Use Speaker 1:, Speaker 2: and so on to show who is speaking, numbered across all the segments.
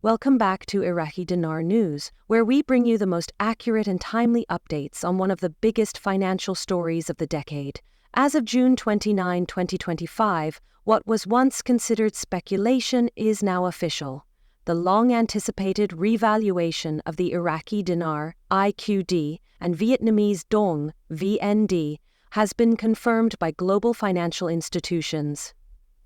Speaker 1: Welcome back to Iraqi Dinar News, where we bring you the most accurate and timely updates on one of the biggest financial stories of the decade. As of June 29, 2025, what was once considered speculation is now official. The long-anticipated revaluation of the Iraqi dinar, IQD, and Vietnamese dong, VND, has been confirmed by global financial institutions.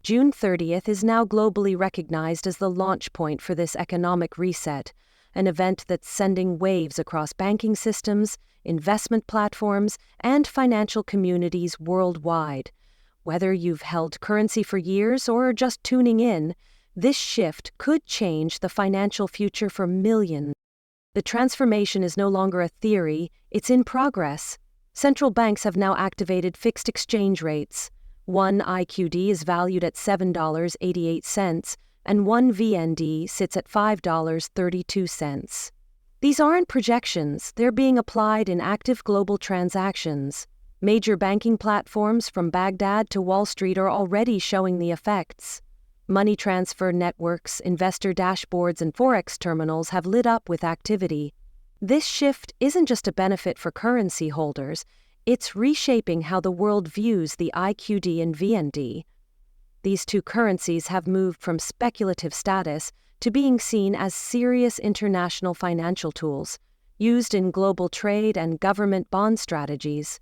Speaker 1: June 30th is now globally recognized as the launch point for this economic reset, an event that's sending waves across banking systems, investment platforms, and financial communities worldwide. Whether you've held currency for years or are just tuning in, this shift could change the financial future for millions. The transformation is no longer a theory, it's in progress. Central banks have now activated fixed exchange rates. One IQD is valued at $7.88, and one VND sits at $5.32. These aren't projections, they're being applied in active global transactions. Major banking platforms from Baghdad to Wall Street are already showing the effects. Money transfer networks, investor dashboards, and forex terminals have lit up with activity. This shift isn't just a benefit for currency holders, it's reshaping how the world views the IQD and VND. These two currencies have moved from speculative status to being seen as serious international financial tools, used in global trade and government bond strategies.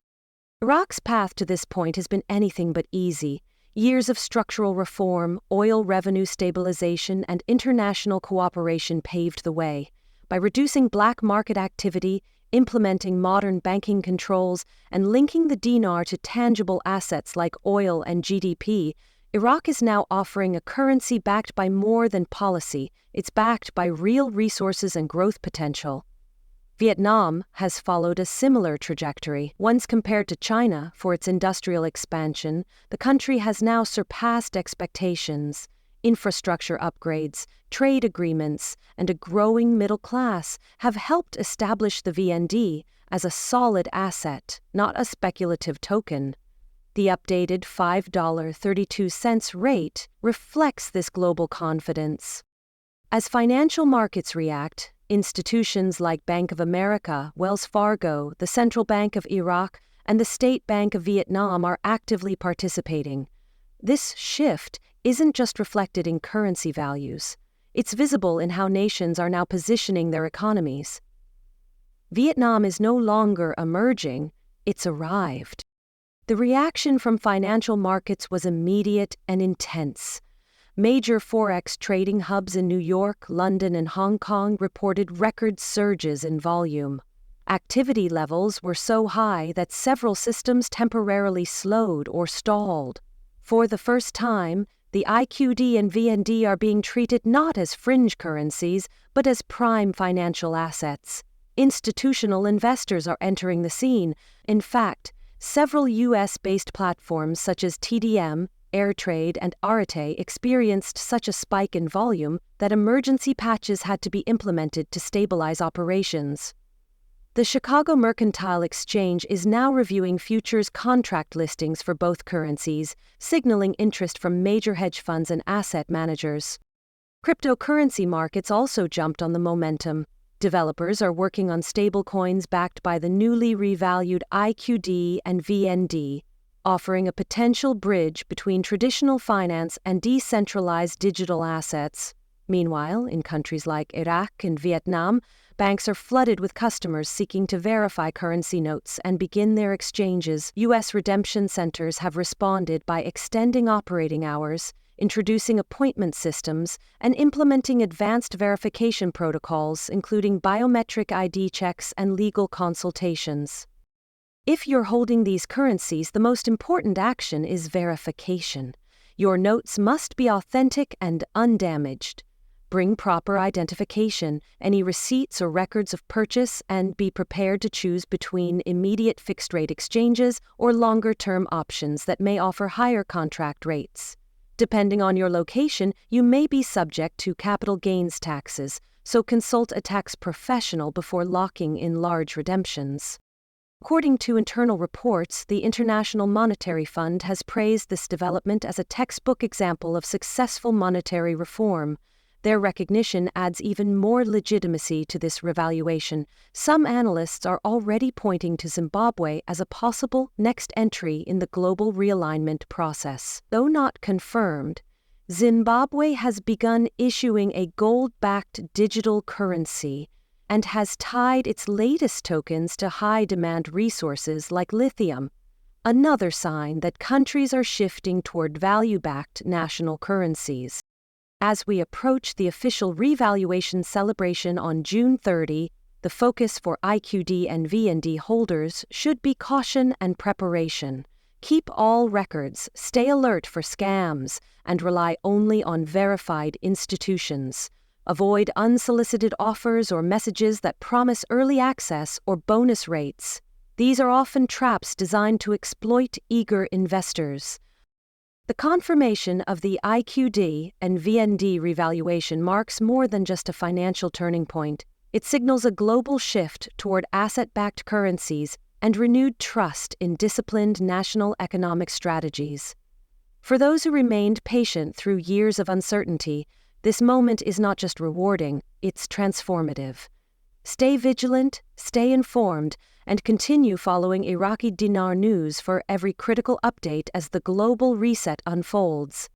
Speaker 1: Iraq's path to this point has been anything but easy. Years of structural reform, oil revenue stabilization, and international cooperation paved the way. By reducing black market activity, implementing modern banking controls, and linking the dinar to tangible assets like oil and GDP, Iraq is now offering a currency backed by more than policy. It's backed by real resources and growth potential. Vietnam has followed a similar trajectory. Once compared to China for its industrial expansion, the country has now surpassed expectations. Infrastructure upgrades, trade agreements, and a growing middle class have helped establish the VND as a solid asset, not a speculative token. The updated $5.32 rate reflects this global confidence. As financial markets react, institutions like Bank of America, Wells Fargo, the Central Bank of Iraq, and the State Bank of Vietnam are actively participating. This shift isn't just reflected in currency values. It's visible in how nations are now positioning their economies. Vietnam is no longer emerging, it's arrived. The reaction from financial markets was immediate and intense. Major forex trading hubs in New York, London, and Hong Kong reported record surges in volume. Activity levels were so high that several systems temporarily slowed or stalled. For the first time, the IQD and VND are being treated not as fringe currencies, but as prime financial assets. Institutional investors are entering the scene. In fact, several U.S.-based platforms such as TDM, Airtrade, and Arete experienced such a spike in volume that emergency patches had to be implemented to stabilize operations. The Chicago Mercantile Exchange is now reviewing futures contract listings for both currencies, signaling interest from major hedge funds and asset managers. Cryptocurrency markets also jumped on the momentum. Developers are working on stablecoins backed by the newly revalued IQD and VND, offering a potential bridge between traditional finance and decentralized digital assets. Meanwhile, in countries like Iraq and Vietnam, banks are flooded with customers seeking to verify currency notes and begin their exchanges. U.S. redemption centers have responded by extending operating hours, introducing appointment systems, and implementing advanced verification protocols, including biometric ID checks and legal consultations. If you're holding these currencies, the most important action is verification. Your notes must be authentic and undamaged. Bring proper identification, any receipts or records of purchase, and be prepared to choose between immediate fixed-rate exchanges or longer-term options that may offer higher contract rates. Depending on your location, you may be subject to capital gains taxes, so consult a tax professional before locking in large redemptions. According to internal reports, the International Monetary Fund has praised this development as a textbook example of successful monetary reform. Their recognition adds even more legitimacy to this revaluation. Some analysts are already pointing to Zimbabwe as a possible next entry in the global realignment process. Though not confirmed, Zimbabwe has begun issuing a gold-backed digital currency and has tied its latest tokens to high-demand resources like lithium, another sign that countries are shifting toward value-backed national currencies. As we approach the official revaluation celebration on June 30, the focus for IQD and VND holders should be caution and preparation. Keep all records, stay alert for scams, and rely only on verified institutions. Avoid unsolicited offers or messages that promise early access or bonus rates. These are often traps designed to exploit eager investors. The confirmation of the IQD and VND revaluation marks more than just a financial turning point. It signals a global shift toward asset-backed currencies and renewed trust in disciplined national economic strategies. For those who remained patient through years of uncertainty, this moment is not just rewarding, it's transformative. Stay vigilant, stay informed, and continue following Iraqi Dinar News for every critical update as the global reset unfolds.